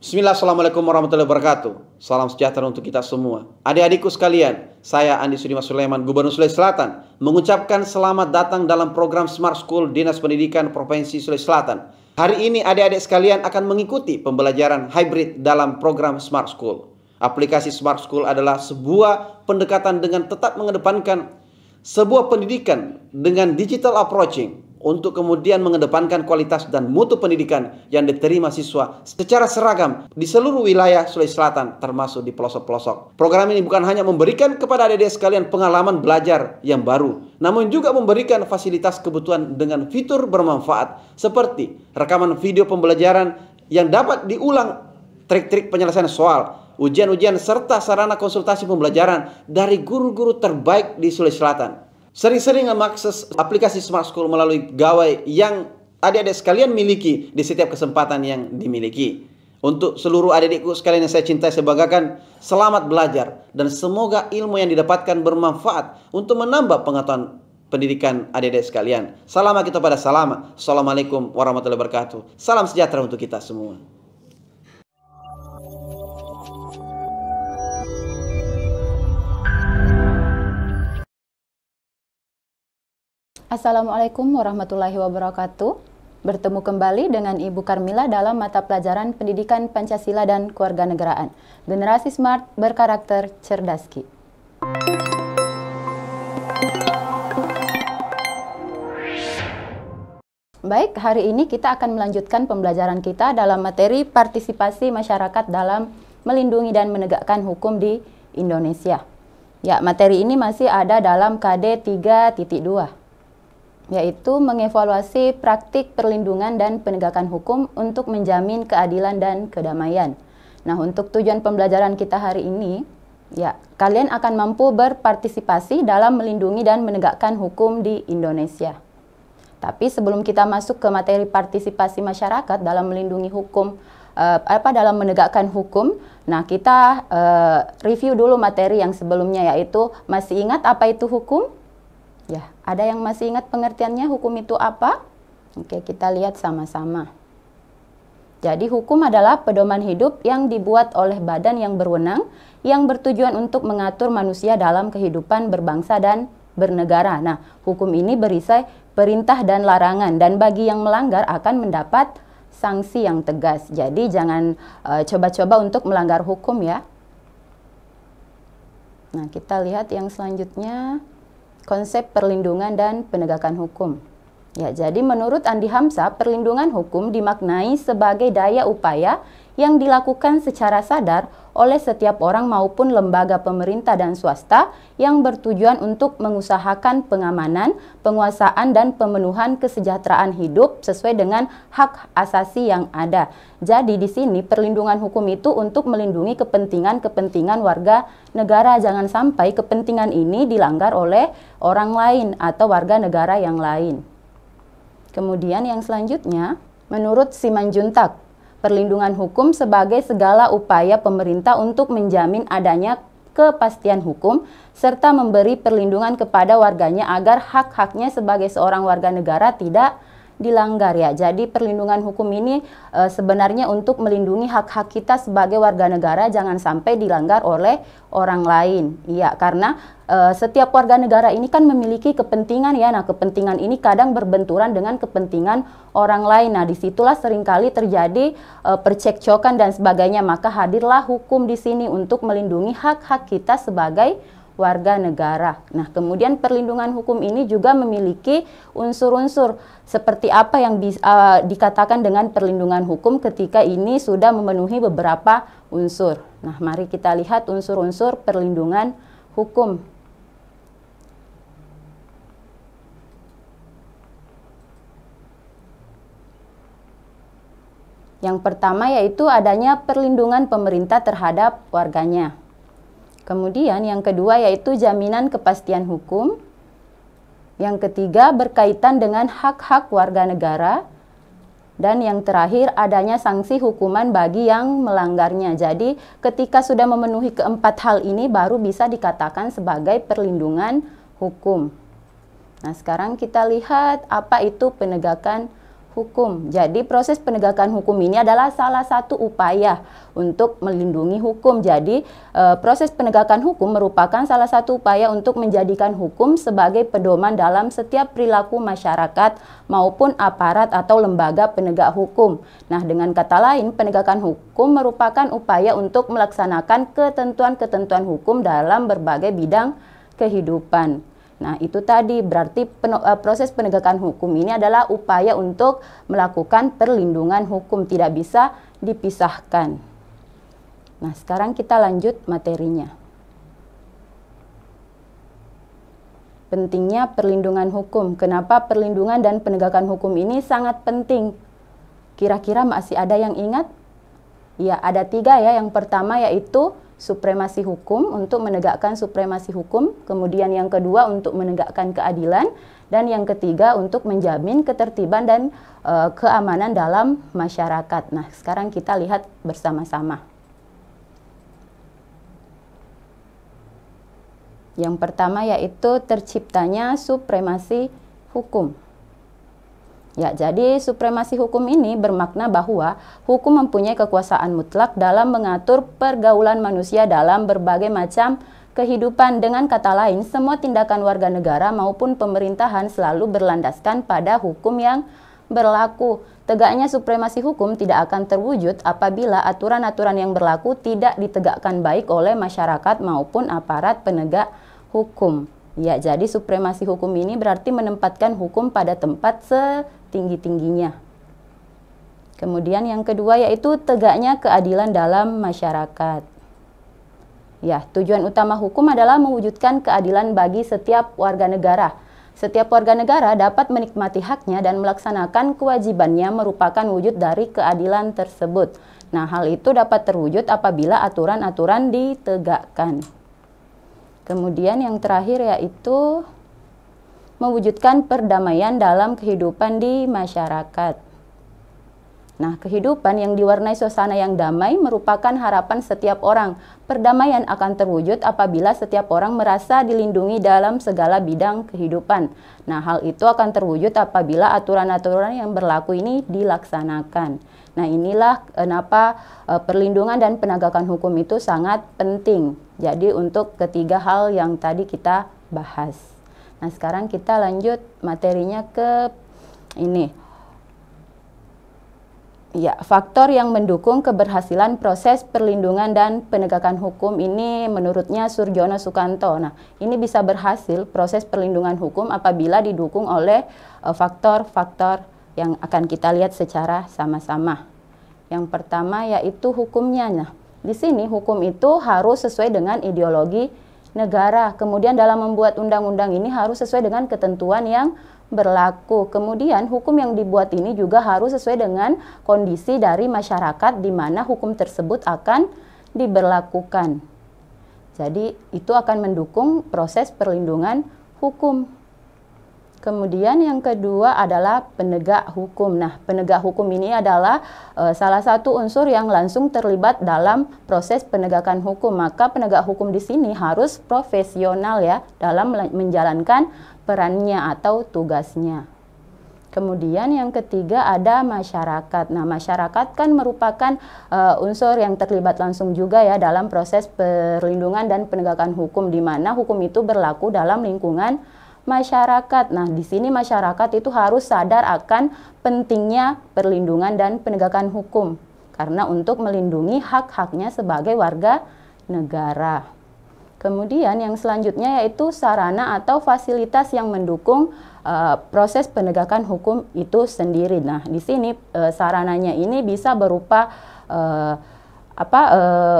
Bismillah, Assalamualaikum warahmatullahi wabarakatuh. Salam sejahtera untuk kita semua. Adik-adikku sekalian, saya Andi Sudimas Sulaiman, Gubernur Sulawesi Selatan, mengucapkan selamat datang dalam program Smart School Dinas Pendidikan Provinsi Sulawesi Selatan. Hari ini adik-adik sekalian akan mengikuti pembelajaran hybrid dalam program Smart School. Aplikasi Smart School adalah sebuah pendekatan dengan tetap mengedepankan sebuah pendidikan dengan digital approaching, untuk kemudian mengedepankan kualitas dan mutu pendidikan yang diterima siswa secara seragam di seluruh wilayah Sulawesi Selatan, termasuk di pelosok-pelosok. Program ini bukan hanya memberikan kepada adik-adik sekalian pengalaman belajar yang baru, namun juga memberikan fasilitas kebutuhan dengan fitur bermanfaat seperti rekaman video pembelajaran yang dapat diulang, trik-trik penyelesaian soal, ujian-ujian, serta sarana konsultasi pembelajaran dari guru-guru terbaik di Sulawesi Selatan. Sering-sering mengakses aplikasi Smart School melalui gawai yang adik-adik sekalian miliki di setiap kesempatan yang dimiliki. Untuk seluruh adik-adikku sekalian yang saya cintai, saya banggakan, selamat belajar dan semoga ilmu yang didapatkan bermanfaat untuk menambah pengetahuan pendidikan adik-adik sekalian. Salam kita pada salam. Assalamualaikum warahmatullahi wabarakatuh. Salam sejahtera untuk kita semua. Assalamualaikum warahmatullahi wabarakatuh. Bertemu kembali dengan Ibu Karmila dalam mata pelajaran Pendidikan Pancasila dan Kewarganegaraan. Generasi Smart berkarakter cerdas. Baik, hari ini kita akan melanjutkan pembelajaran kita dalam materi partisipasi masyarakat dalam melindungi dan menegakkan hukum di Indonesia. Ya, materi ini masih ada dalam KD 3.2. Yaitu mengevaluasi praktik perlindungan dan penegakan hukum untuk menjamin keadilan dan kedamaian. Nah, untuk tujuan pembelajaran kita hari ini, ya, kalian akan mampu berpartisipasi dalam melindungi dan menegakkan hukum di Indonesia. Tapi sebelum kita masuk ke materi partisipasi masyarakat dalam melindungi hukum, dalam menegakkan hukum, nah kita review dulu materi yang sebelumnya, yaitu masih ingat apa itu hukum? Ya, ada yang masih ingat pengertiannya hukum itu apa? Oke, kita lihat sama-sama. Jadi hukum adalah pedoman hidup yang dibuat oleh badan yang berwenang yang bertujuan untuk mengatur manusia dalam kehidupan berbangsa dan bernegara. Nah, hukum ini berisi perintah dan larangan, dan bagi yang melanggar akan mendapat sanksi yang tegas. Jadi jangan coba-coba untuk melanggar hukum ya. Nah, kita lihat yang selanjutnya. Konsep perlindungan dan penegakan hukum. Ya, jadi menurut Andi Hamzah, perlindungan hukum dimaknai sebagai daya upaya yang dilakukan secara sadar oleh setiap orang maupun lembaga pemerintah dan swasta yang bertujuan untuk mengusahakan pengamanan, penguasaan, dan pemenuhan kesejahteraan hidup sesuai dengan hak asasi yang ada. Jadi di sini perlindungan hukum itu untuk melindungi kepentingan warga negara. Jangan sampai kepentingan ini dilanggar oleh orang lain atau warga negara yang lain. Kemudian yang selanjutnya, menurut Simanjuntak, perlindungan hukum sebagai segala upaya pemerintah untuk menjamin adanya kepastian hukum serta memberi perlindungan kepada warganya agar hak-haknya sebagai seorang warga negara tidak dilanggar ya. Jadi perlindungan hukum ini sebenarnya untuk melindungi hak-hak kita sebagai warga negara jangan sampai dilanggar oleh orang lain. Iya, karena setiap warga negara ini kan memiliki kepentingan ya. Nah, kepentingan ini kadang berbenturan dengan kepentingan orang lain. Nah, disitulah seringkali terjadi percekcokan dan sebagainya. Maka hadirlah hukum di sini untuk melindungi hak-hak kita sebagai warga negara. Nah, kemudian perlindungan hukum ini juga memiliki unsur-unsur seperti apa yang dikatakan dengan perlindungan hukum ketika ini sudah memenuhi beberapa unsur. Nah, mari kita lihat unsur-unsur perlindungan hukum. Yang pertama yaitu adanya perlindungan pemerintah terhadap warganya. Kemudian yang kedua yaitu jaminan kepastian hukum. Yang ketiga berkaitan dengan hak-hak warga negara. Dan yang terakhir adanya sanksi hukuman bagi yang melanggarnya. Jadi ketika sudah memenuhi keempat hal ini baru bisa dikatakan sebagai perlindungan hukum. Nah, sekarang kita lihat apa itu penegakan hukum. Jadi proses penegakan hukum ini adalah salah satu upaya untuk melindungi hukum. Jadi proses penegakan hukum merupakan salah satu upaya untuk menjadikan hukum sebagai pedoman dalam setiap perilaku masyarakat maupun aparat atau lembaga penegak hukum. Nah, dengan kata lain, penegakan hukum merupakan upaya untuk melaksanakan ketentuan-ketentuan hukum dalam berbagai bidang kehidupan. Nah, itu tadi berarti proses penegakan hukum ini adalah upaya untuk melakukan perlindungan hukum, tidak bisa dipisahkan. Nah, sekarang kita lanjut materinya. Pentingnya perlindungan hukum. Kenapa perlindungan dan penegakan hukum ini sangat penting? Kira-kira masih ada yang ingat? Ya, ada 3 ya. Yang pertama yaitu supremasi hukum, untuk menegakkan supremasi hukum, kemudian yang kedua untuk menegakkan keadilan, dan yang ketiga untuk menjamin ketertiban dan keamanan dalam masyarakat. Nah, sekarang kita lihat bersama-sama. Yang pertama yaitu terciptanya supremasi hukum. Ya, jadi supremasi hukum ini bermakna bahwa hukum mempunyai kekuasaan mutlak dalam mengatur pergaulan manusia dalam berbagai macam kehidupan. Dengan kata lain, semua tindakan warga negara maupun pemerintahan selalu berlandaskan pada hukum yang berlaku. Tegaknya supremasi hukum tidak akan terwujud apabila aturan-aturan yang berlaku tidak ditegakkan baik oleh masyarakat maupun aparat penegak hukum. Ya, jadi supremasi hukum ini berarti menempatkan hukum pada tempat setinggi-tingginya. Kemudian yang kedua yaitu tegaknya keadilan dalam masyarakat. Ya, tujuan utama hukum adalah mewujudkan keadilan bagi setiap warga negara. Setiap warga negara dapat menikmati haknya dan melaksanakan kewajibannya merupakan wujud dari keadilan tersebut. Nah, hal itu dapat terwujud apabila aturan-aturan ditegakkan. Kemudian yang terakhir yaitu mewujudkan perdamaian dalam kehidupan di masyarakat. Nah, kehidupan yang diwarnai suasana yang damai merupakan harapan setiap orang. Perdamaian akan terwujud apabila setiap orang merasa dilindungi dalam segala bidang kehidupan. Nah, hal itu akan terwujud apabila aturan-aturan yang berlaku ini dilaksanakan. Nah, inilah kenapa perlindungan dan penegakan hukum itu sangat penting. Jadi untuk ketiga hal yang tadi kita bahas. Nah, sekarang kita lanjut materinya ke ini. Ya, faktor yang mendukung keberhasilan proses perlindungan dan penegakan hukum ini menurutnya Surjono Sukanto. Nah, ini bisa berhasil proses perlindungan hukum apabila didukung oleh faktor-faktor yang akan kita lihat secara sama-sama. Yang pertama yaitu hukumnya. Nah, di sini hukum itu harus sesuai dengan ideologi negara. Kemudian dalam membuat undang-undang ini harus sesuai dengan ketentuan yang berlaku. Kemudian hukum yang dibuat ini juga harus sesuai dengan kondisi dari masyarakat di mana hukum tersebut akan diberlakukan. Jadi itu akan mendukung proses perlindungan hukum. Kemudian yang kedua adalah penegak hukum. Nah, penegak hukum ini adalah salah satu unsur yang langsung terlibat dalam proses penegakan hukum. Maka penegak hukum di sini harus profesional ya dalam menjalankan perannya atau tugasnya. Kemudian yang ketiga ada masyarakat. Nah, masyarakat kan merupakan unsur yang terlibat langsung juga ya dalam proses perlindungan dan penegakan hukum, di mana hukum itu berlaku dalam lingkungan masyarakat. Nah, di sini masyarakat itu harus sadar akan pentingnya perlindungan dan penegakan hukum karena untuk melindungi hak-haknya sebagai warga negara. Kemudian yang selanjutnya yaitu sarana atau fasilitas yang mendukung proses penegakan hukum itu sendiri. Nah, di sini sarananya ini bisa berupa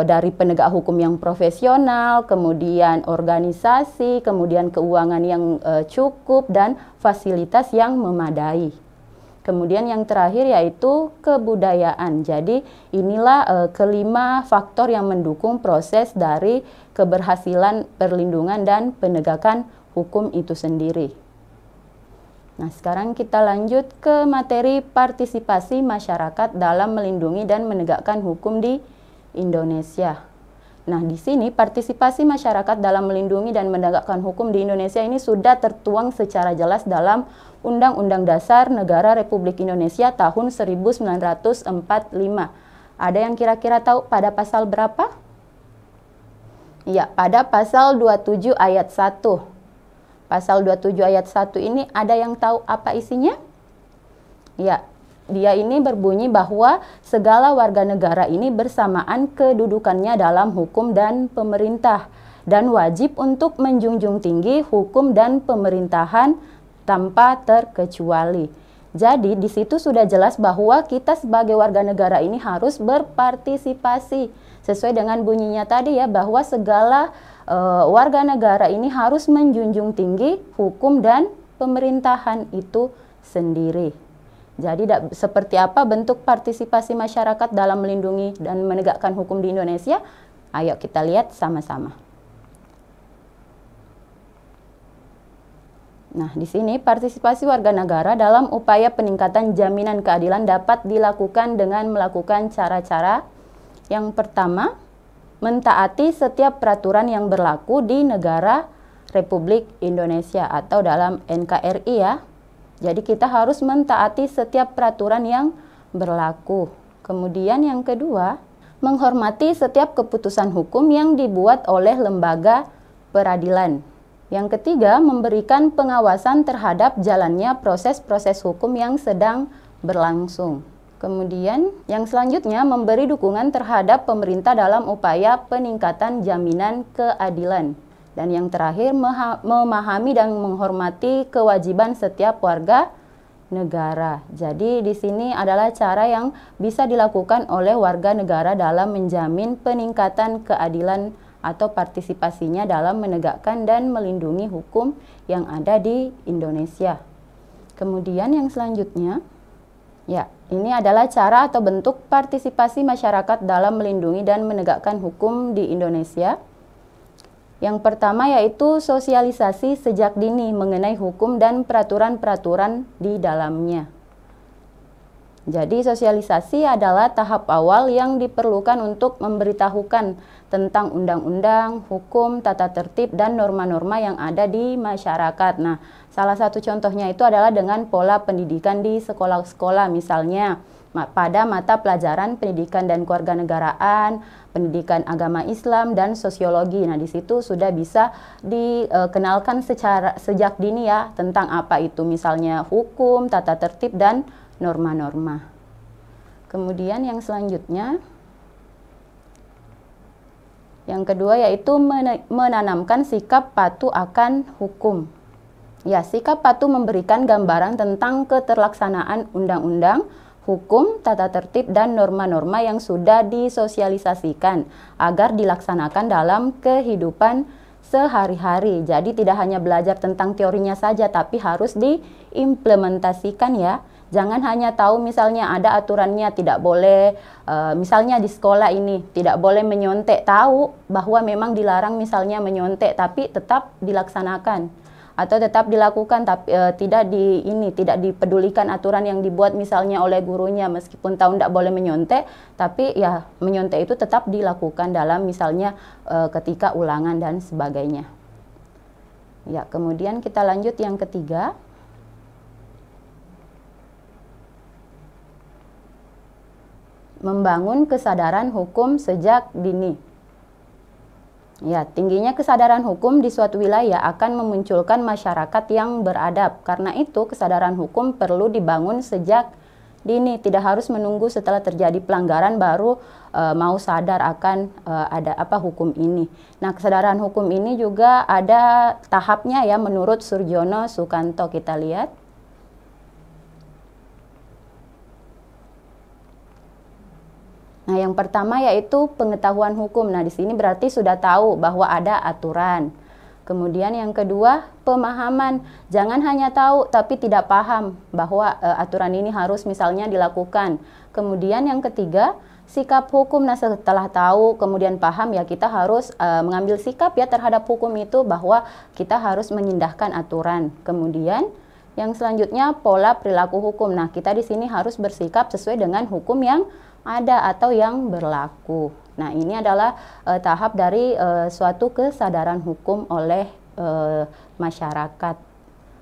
dari penegak hukum yang profesional, kemudian organisasi, kemudian keuangan yang cukup, dan fasilitas yang memadai. Kemudian yang terakhir yaitu kebudayaan. Jadi inilah kelima faktor yang mendukung proses dari keberhasilan perlindungan dan penegakan hukum itu sendiri. Nah, sekarang kita lanjut ke materi partisipasi masyarakat dalam melindungi dan menegakkan hukum di Indonesia. Nah, di sini partisipasi masyarakat dalam melindungi dan menegakkan hukum di Indonesia ini sudah tertuang secara jelas dalam Undang-Undang Dasar Negara Republik Indonesia tahun 1945. Ada yang kira-kira tahu pada pasal berapa? Ya, pada pasal 27 ayat 1. Pasal 27 ayat 1 ini ada yang tahu apa isinya? Ya, dia ini berbunyi bahwa segala warga negara ini bersamaan kedudukannya dalam hukum dan pemerintah dan wajib untuk menjunjung tinggi hukum dan pemerintahan tanpa terkecuali. Jadi di situ sudah jelas bahwa kita sebagai warga negara ini harus berpartisipasi sesuai dengan bunyinya tadi ya, bahwa segala warga negara ini harus menjunjung tinggi hukum dan pemerintahan itu sendiri. Jadi seperti apa bentuk partisipasi masyarakat dalam melindungi dan menegakkan hukum di Indonesia? Ayo kita lihat sama-sama. Nah, di sini partisipasi warga negara dalam upaya peningkatan jaminan keadilan dapat dilakukan dengan melakukan cara-cara. Yang pertama, mentaati setiap peraturan yang berlaku di negara Republik Indonesia atau dalam NKRI ya. Jadi kita harus mentaati setiap peraturan yang berlaku. Kemudian yang kedua, menghormati setiap keputusan hukum yang dibuat oleh lembaga peradilan. Yang ketiga, memberikan pengawasan terhadap jalannya proses-proses hukum yang sedang berlangsung. Kemudian yang selanjutnya, memberi dukungan terhadap pemerintah dalam upaya peningkatan jaminan keadilan. Dan yang terakhir, memahami dan menghormati kewajiban setiap warga negara. Jadi di sini adalah cara yang bisa dilakukan oleh warga negara dalam menjamin peningkatan keadilan atau partisipasinya dalam menegakkan dan melindungi hukum yang ada di Indonesia. Kemudian yang selanjutnya, ya, ini adalah cara atau bentuk partisipasi masyarakat dalam melindungi dan menegakkan hukum di Indonesia. Yang pertama yaitu sosialisasi sejak dini mengenai hukum dan peraturan-peraturan di dalamnya. Jadi sosialisasi adalah tahap awal yang diperlukan untuk memberitahukan tentang undang-undang, hukum, tata tertib, dan norma-norma yang ada di masyarakat. Nah, salah satu contohnya itu adalah dengan pola pendidikan di sekolah-sekolah, misalnya pada mata pelajaran pendidikan dan kewarganegaraan, pendidikan agama Islam, dan sosiologi. Nah, di situ sudah bisa dikenalkan sejak dini ya tentang apa itu misalnya hukum, tata tertib, dan norma-norma. Kemudian yang selanjutnya, yang kedua yaitu menanamkan sikap patuh akan hukum. Ya, sikap patuh memberikan gambaran tentang keterlaksanaan undang-undang, hukum, tata tertib, dan norma-norma yang sudah disosialisasikan agar dilaksanakan dalam kehidupan sehari-hari. Jadi tidak hanya belajar tentang teorinya saja, tapi harus diimplementasikan ya. Jangan hanya tahu misalnya ada aturannya tidak boleh, misalnya di sekolah ini tidak boleh menyontek, tahu bahwa memang dilarang misalnya menyontek, tapi tetap dilaksanakan atau tetap dilakukan, tapi tidak dipedulikan aturan yang dibuat misalnya oleh gurunya, meskipun tahu tidak boleh menyontek, tapi ya menyontek itu tetap dilakukan dalam misalnya ketika ulangan dan sebagainya. Ya, kemudian kita lanjut yang ketiga. Membangun kesadaran hukum sejak dini. Ya, tingginya kesadaran hukum di suatu wilayah akan memunculkan masyarakat yang beradab. Karena itu, kesadaran hukum perlu dibangun sejak dini. Tidak harus menunggu setelah terjadi pelanggaran baru mau sadar akan ada apa hukum ini. Nah, kesadaran hukum ini juga ada tahapnya ya menurut Surjono Sukanto. Kita lihat. Nah, yang pertama yaitu pengetahuan hukum. Nah, di sini berarti sudah tahu bahwa ada aturan. Kemudian yang kedua, pemahaman. Jangan hanya tahu tapi tidak paham bahwa aturan ini harus misalnya dilakukan. Kemudian yang ketiga, sikap hukum. Nah, setelah tahu kemudian paham ya kita harus mengambil sikap ya terhadap hukum itu bahwa kita harus mengindahkan aturan. Kemudian yang selanjutnya pola perilaku hukum. Nah, kita di sini harus bersikap sesuai dengan hukum yang ada atau yang berlaku. Nah, ini adalah tahap dari suatu kesadaran hukum oleh masyarakat.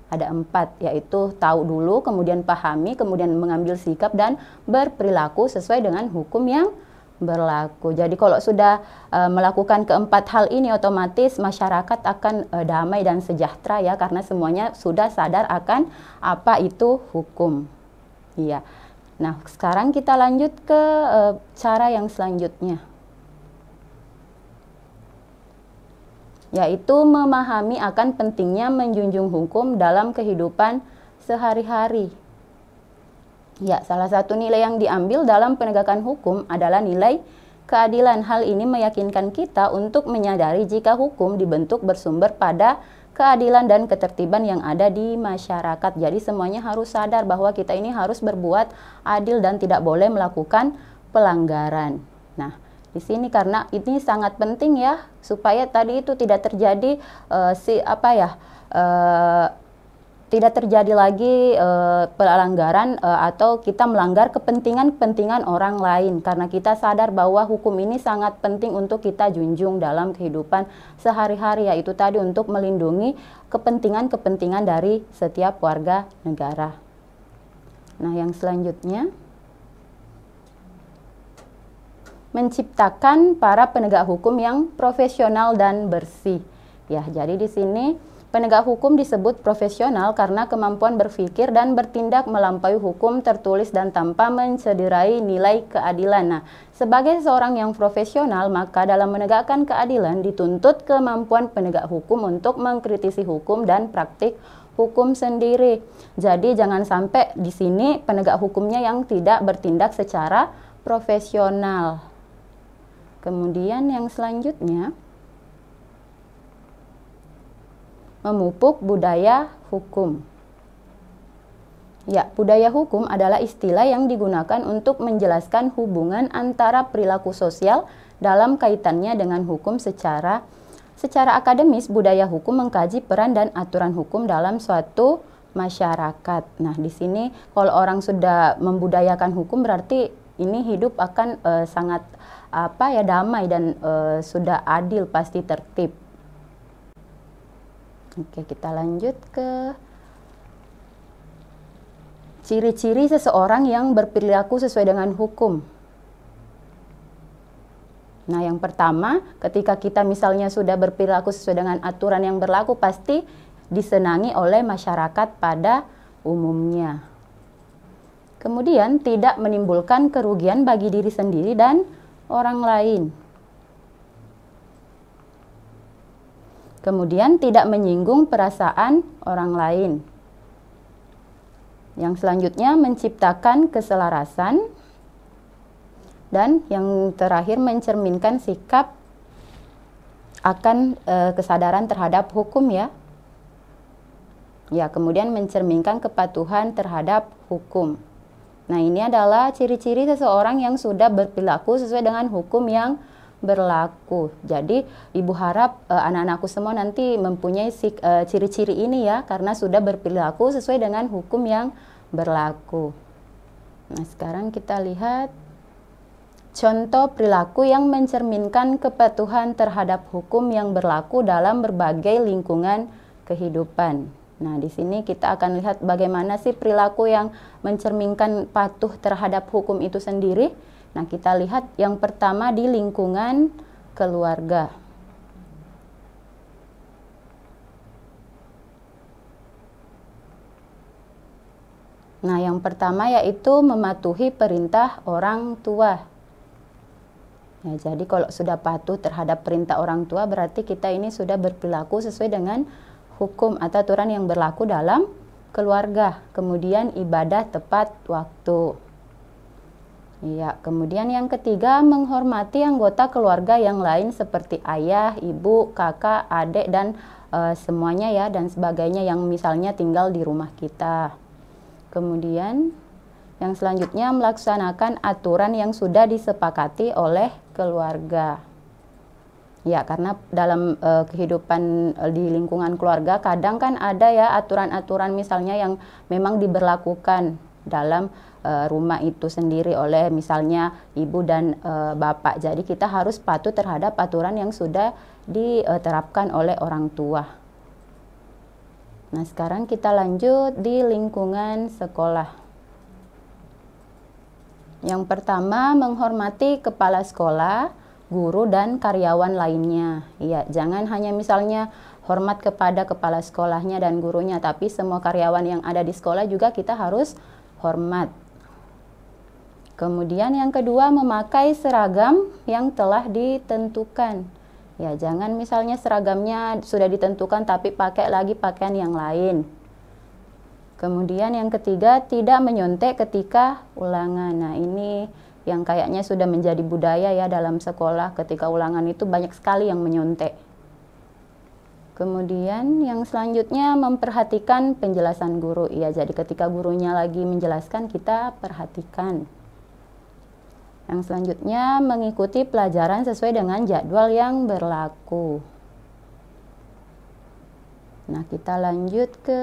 Ada 4, yaitu tahu dulu, kemudian pahami, kemudian mengambil sikap, dan berperilaku sesuai dengan hukum yang berlaku. Jadi kalau sudah melakukan keempat hal ini, otomatis masyarakat akan damai dan sejahtera ya, karena semuanya sudah sadar akan apa itu hukum. Iya. Nah, sekarang kita lanjut ke cara yang selanjutnya, yaitu memahami akan pentingnya menjunjung hukum dalam kehidupan sehari-hari. Ya, salah satu nilai yang diambil dalam penegakan hukum adalah nilai keadilan. Hal ini meyakinkan kita untuk menyadari jika hukum dibentuk bersumber pada keadilan dan ketertiban yang ada di masyarakat. Jadi semuanya harus sadar bahwa kita ini harus berbuat adil dan tidak boleh melakukan pelanggaran. Nah, di sini karena ini sangat penting ya, supaya tadi itu tidak terjadi tidak terjadi lagi pelanggaran atau kita melanggar kepentingan orang lain, karena kita sadar bahwa hukum ini sangat penting untuk kita junjung dalam kehidupan sehari-hari, yaitu tadi untuk melindungi kepentingan dari setiap warga negara. Nah, yang selanjutnya, menciptakan para penegak hukum yang profesional dan bersih. Ya, jadi di sini penegak hukum disebut profesional karena kemampuan berpikir dan bertindak melampaui hukum tertulis dan tanpa mencederai nilai keadilan. Nah, sebagai seorang yang profesional, maka dalam menegakkan keadilan dituntut kemampuan penegak hukum untuk mengkritisi hukum dan praktik hukum sendiri. Jadi jangan sampai di sini penegak hukumnya yang tidak bertindak secara profesional. Kemudian yang selanjutnya, memupuk budaya hukum. Ya, budaya hukum adalah istilah yang digunakan untuk menjelaskan hubungan antara perilaku sosial dalam kaitannya dengan hukum. Secara akademis, budaya hukum mengkaji peran dan aturan hukum dalam suatu masyarakat. Nah, di sini kalau orang sudah membudayakan hukum, berarti ini hidup akan sangat damai dan sudah adil, pasti tertib. Oke, kita lanjut ke ciri-ciri seseorang yang berperilaku sesuai dengan hukum. Nah, yang pertama, ketika kita misalnya sudah berperilaku sesuai dengan aturan yang berlaku, pasti disenangi oleh masyarakat pada umumnya. Kemudian, tidak menimbulkan kerugian bagi diri sendiri dan orang lain. Kemudian tidak menyinggung perasaan orang lain. Yang selanjutnya menciptakan keselarasan. Dan yang terakhir mencerminkan sikap akan kesadaran terhadap hukum ya. Ya, kemudian mencerminkan kepatuhan terhadap hukum. Nah, ini adalah ciri-ciri seseorang yang sudah berperilaku sesuai dengan hukum yang berlaku. Jadi ibu harap anak-anakku semua nanti mempunyai ciri-ciri ini ya, karena sudah berperilaku sesuai dengan hukum yang berlaku. Nah, sekarang kita lihat contoh perilaku yang mencerminkan kepatuhan terhadap hukum yang berlaku dalam berbagai lingkungan kehidupan. Nah, di sini kita akan lihat bagaimana sih perilaku yang mencerminkan patuh terhadap hukum itu sendiri. Nah, kita lihat yang pertama di lingkungan keluarga. Nah, yang pertama yaitu mematuhi perintah orang tua. Ya, jadi kalau sudah patuh terhadap perintah orang tua, berarti kita ini sudah berperilaku sesuai dengan hukum atau aturan yang berlaku dalam keluarga. Kemudian ibadah tepat waktu. Ya, kemudian yang ketiga menghormati anggota keluarga yang lain seperti ayah, ibu, kakak, adik dan semuanya ya, dan sebagainya yang misalnya tinggal di rumah kita. Kemudian yang selanjutnya melaksanakan aturan yang sudah disepakati oleh keluarga. Ya, karena dalam kehidupan di lingkungan keluarga kadang kan ada ya aturan-aturan misalnya yang memang diberlakukan. dalam rumah itu sendiri oleh misalnya ibu dan bapak. Jadi kita harus patuh terhadap aturan yang sudah diterapkan oleh orang tua. Nah, sekarang kita lanjut di lingkungan sekolah. Yang pertama, menghormati kepala sekolah, guru, dan karyawan lainnya. Ya, jangan hanya misalnya hormat kepada kepala sekolahnya dan gurunya, tapi semua karyawan yang ada di sekolah juga kita harus hormat. Kemudian yang kedua, memakai seragam yang telah ditentukan. Ya, jangan misalnya seragamnya sudah ditentukan tapi pakai lagi pakaian yang lain. Kemudian yang ketiga, tidak menyontek ketika ulangan. Nah, ini yang kayaknya sudah menjadi budaya ya dalam sekolah, ketika ulangan itu banyak sekali yang menyontek. Kemudian yang selanjutnya, memperhatikan penjelasan guru. Ya, jadi ketika gurunya lagi menjelaskan, kita perhatikan. Yang selanjutnya, mengikuti pelajaran sesuai dengan jadwal yang berlaku. Nah, kita lanjut ke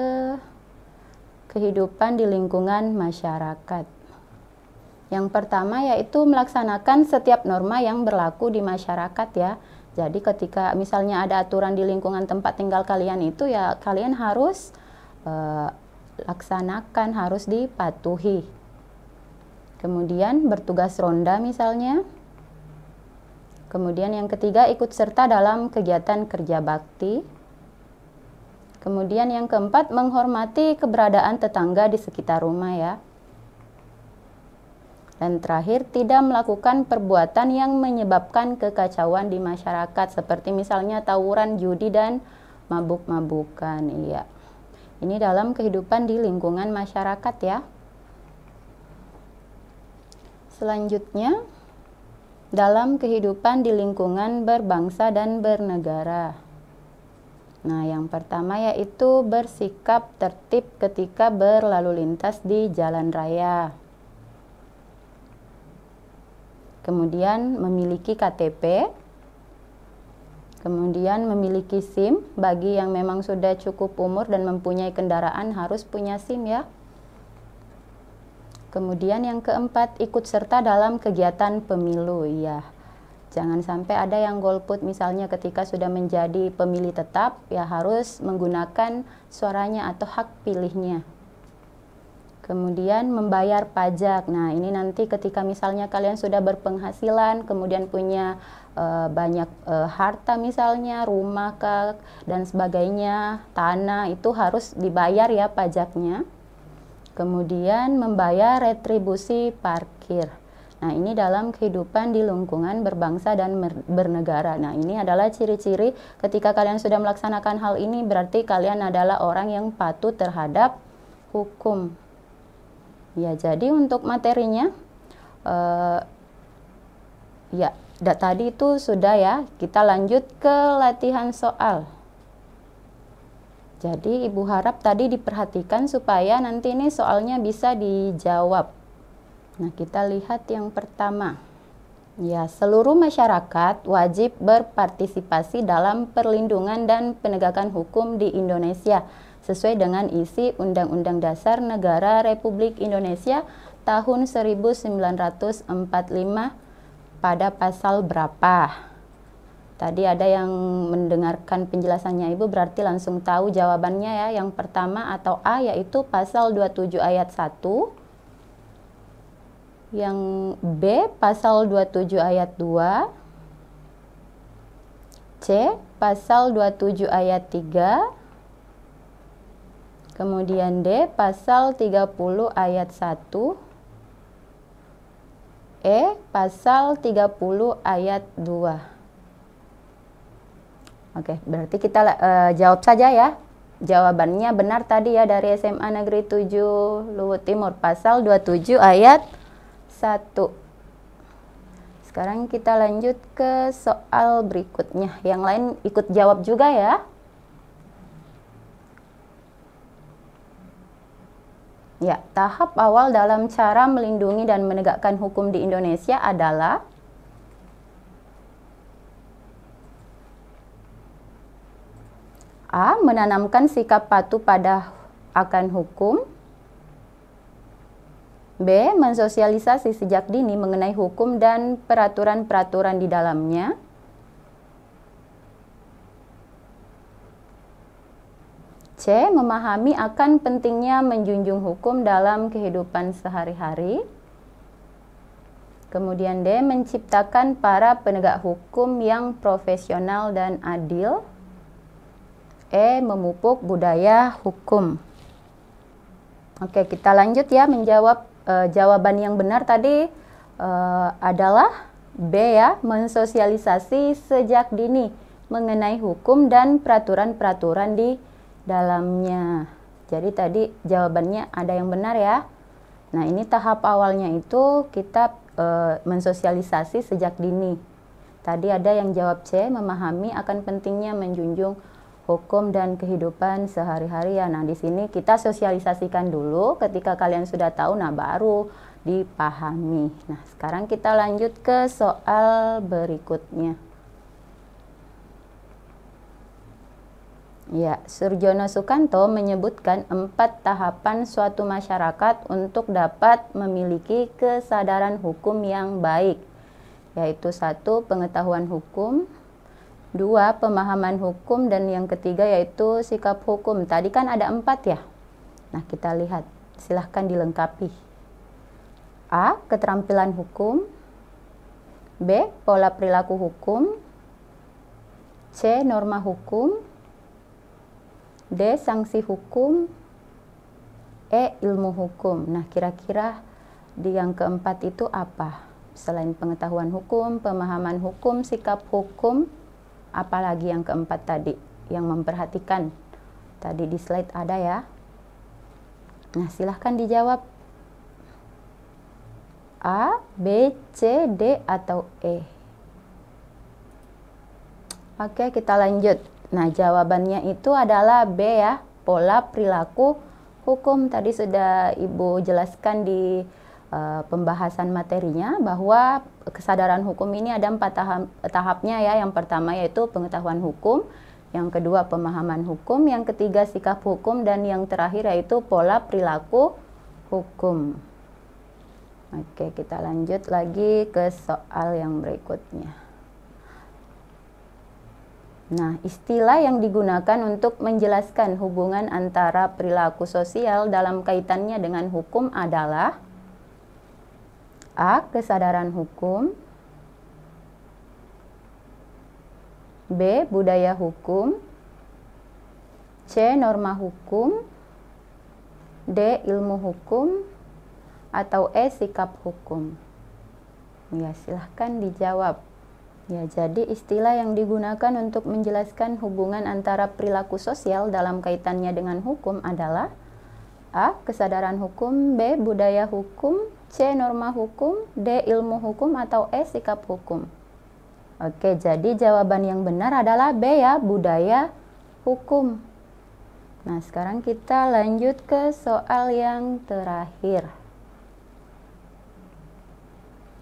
kehidupan di lingkungan masyarakat. Yang pertama yaitu melaksanakan setiap norma yang berlaku di masyarakat ya. Jadi ketika misalnya ada aturan di lingkungan tempat tinggal kalian itu ya kalian harus laksanakan, harus dipatuhi. Kemudian bertugas ronda misalnya. Kemudian yang ketiga, ikut serta dalam kegiatan kerja bakti. Kemudian yang keempat, menghormati keberadaan tetangga di sekitar rumah ya. Dan terakhir, tidak melakukan perbuatan yang menyebabkan kekacauan di masyarakat seperti misalnya tawuran, judi, dan mabuk-mabukan. Iya. Ini dalam kehidupan di lingkungan masyarakat ya. Selanjutnya, dalam kehidupan di lingkungan berbangsa dan bernegara. Nah, yang pertama yaitu bersikap tertib ketika berlalu lintas di jalan raya. Kemudian memiliki KTP. Kemudian memiliki SIM. Bagi yang memang sudah cukup umur dan mempunyai kendaraan harus punya SIM ya. Kemudian yang keempat, ikut serta dalam kegiatan pemilu. Ya, jangan sampai ada yang golput misalnya ketika sudah menjadi pemilih tetap, ya harus menggunakan suaranya atau hak pilihnya. Kemudian membayar pajak. Nah, ini nanti ketika misalnya kalian sudah berpenghasilan, kemudian punya banyak harta misalnya, rumah dan sebagainya, tanah, itu harus dibayar ya pajaknya. Kemudian membayar retribusi parkir. Nah, ini dalam kehidupan di lingkungan berbangsa dan bernegara. Nah, ini adalah ciri-ciri ketika kalian sudah melaksanakan hal ini, berarti kalian adalah orang yang patuh terhadap hukum. Ya, jadi untuk materinya, tadi itu sudah ya, kita lanjut ke latihan soal. Jadi Ibu harap tadi diperhatikan supaya nanti ini soalnya bisa dijawab. Nah, kita lihat yang pertama. Ya, seluruh masyarakat wajib berpartisipasi dalam perlindungan dan penegakan hukum di Indonesia sesuai dengan isi Undang-Undang Dasar Negara Republik Indonesia tahun 1945 pada pasal berapa? Tadi ada yang mendengarkan penjelasannya Ibu berarti langsung tahu jawabannya ya. Yang pertama atau A yaitu pasal 27 ayat 1. Yang B pasal 27 ayat 2. C pasal 27 ayat 3. Kemudian D pasal 30 ayat 1. E pasal 30 ayat 2. Oke, berarti kita jawab saja ya. Jawabannya benar tadi ya dari SMA Negeri 7 Luwut Timur, pasal 27 ayat 1. Sekarang kita lanjut ke soal berikutnya. Yang lain ikut jawab juga ya. Ya, tahap awal dalam cara melindungi dan menegakkan hukum di Indonesia adalah A. Menanamkan sikap patuh pada akan hukum. B. Mensosialisasi sejak dini mengenai hukum dan peraturan-peraturan di dalamnya. C. Memahami akan pentingnya menjunjung hukum dalam kehidupan sehari-hari. Kemudian D. Menciptakan para penegak hukum yang profesional dan adil. E. Memupuk budaya hukum. Oke, kita lanjut ya menjawab. Jawaban yang benar tadi adalah B ya, mensosialisasi sejak dini mengenai hukum dan peraturan-peraturan di dalamnya. Jadi tadi jawabannya ada yang benar ya. Nah, ini tahap awalnya itu kita mensosialisasi sejak dini. Tadi ada yang jawab C, memahami akan pentingnya menjunjung hukum dan kehidupan sehari-hari ya. Nah, di sini kita sosialisasikan dulu, ketika kalian sudah tahu, nah baru dipahami. Nah, sekarang kita lanjut ke soal berikutnya. Ya, Surjono Sukanto menyebutkan 4 tahapan suatu masyarakat untuk dapat memiliki kesadaran hukum yang baik, yaitu 1. Pengetahuan hukum, 2. Pemahaman hukum, dan yang ketiga yaitu sikap hukum. Tadi kan ada 4 ya. Nah, kita lihat, silahkan dilengkapi. A. Keterampilan hukum. B. Pola perilaku hukum. C. Norma hukum. D. Sanksi hukum. E. Ilmu hukum. Nah, kira-kira di yang keempat itu apa? Selain pengetahuan hukum, pemahaman hukum, sikap hukum, apalagi yang keempat tadi yang memperhatikan? Tadi di slide ada ya. Nah, silahkan dijawab. A, B, C, D, atau E. Oke, kita lanjut. Nah, jawabannya itu adalah B ya, pola perilaku hukum. Tadi sudah Ibu jelaskan di pembahasan materinya bahwa kesadaran hukum ini ada 4 tahapnya ya. Yang pertama yaitu pengetahuan hukum, yang kedua pemahaman hukum, yang ketiga sikap hukum, dan yang terakhir yaitu pola perilaku hukum. Oke, kita lanjut lagi ke soal yang berikutnya. Nah, istilah yang digunakan untuk menjelaskan hubungan antara perilaku sosial dalam kaitannya dengan hukum adalah A. Kesadaran hukum. B. Budaya hukum. C. Norma hukum. D. Ilmu hukum. Atau E. Sikap hukum. Ya, silahkan dijawab. Ya, jadi istilah yang digunakan untuk menjelaskan hubungan antara perilaku sosial dalam kaitannya dengan hukum adalah A. Kesadaran hukum. B. Budaya hukum. C. Norma hukum. D. Ilmu hukum. Atau E. Sikap hukum. Oke, jadi jawaban yang benar adalah B ya, budaya hukum. Nah, sekarang kita lanjut ke soal yang terakhir.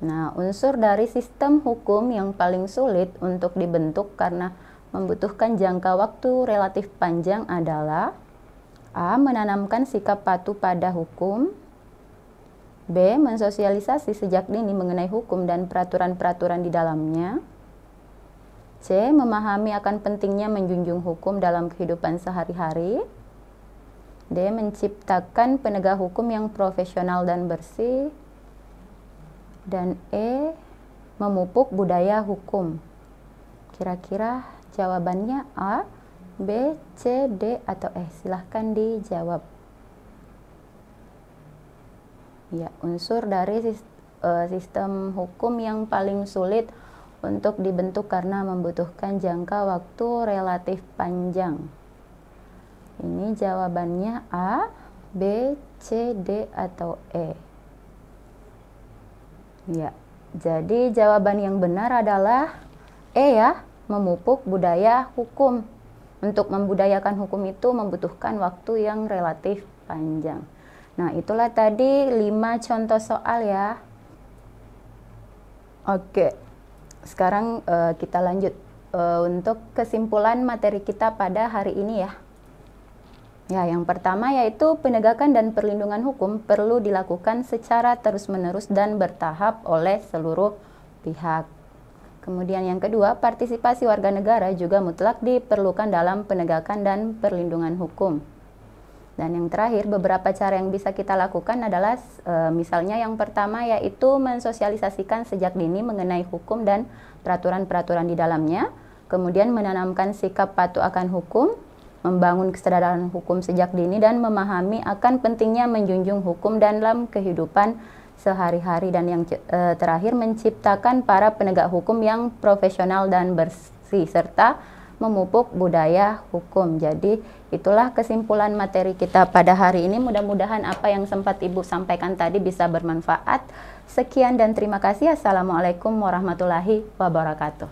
Nah, unsur dari sistem hukum yang paling sulit untuk dibentuk karena membutuhkan jangka waktu relatif panjang adalah A. Menanamkan sikap patuh pada hukum. B. Mensosialisasi sejak dini mengenai hukum dan peraturan-peraturan di dalamnya. C. Memahami akan pentingnya menjunjung hukum dalam kehidupan sehari-hari. D. Menciptakan penegak hukum yang profesional dan bersih. Dan E. Memupuk budaya hukum. Kira-kira jawabannya A, B, C, D, atau E? Silahkan dijawab. Ya, unsur dari sistem hukum yang paling sulit untuk dibentuk karena membutuhkan jangka waktu relatif panjang. Ini jawabannya A, B, C, D, atau E? Ya, jadi jawaban yang benar adalah E ya, memupuk budaya hukum. Untuk membudayakan hukum itu membutuhkan waktu yang relatif panjang. Nah, itulah tadi 5 contoh soal ya. Oke, sekarang kita lanjut untuk kesimpulan materi kita pada hari ini ya. Ya, yang pertama yaitu penegakan dan perlindungan hukum perlu dilakukan secara terus-menerus dan bertahap oleh seluruh pihak. Kemudian yang kedua, partisipasi warga negara juga mutlak diperlukan dalam penegakan dan perlindungan hukum. Dan yang terakhir, beberapa cara yang bisa kita lakukan adalah misalnya yang pertama yaitu mensosialisasikan sejak dini mengenai hukum dan peraturan-peraturan di dalamnya, kemudian menanamkan sikap patuh akan hukum, membangun kesadaran hukum sejak dini, dan memahami akan pentingnya menjunjung hukum dalam kehidupan sehari-hari. Dan yang terakhir, menciptakan para penegak hukum yang profesional dan bersih, serta memupuk budaya hukum. Jadi itulah kesimpulan materi kita pada hari ini. Mudah-mudahan apa yang sempat Ibu sampaikan tadi bisa bermanfaat. Sekian dan terima kasih. Assalamualaikum warahmatullahi wabarakatuh.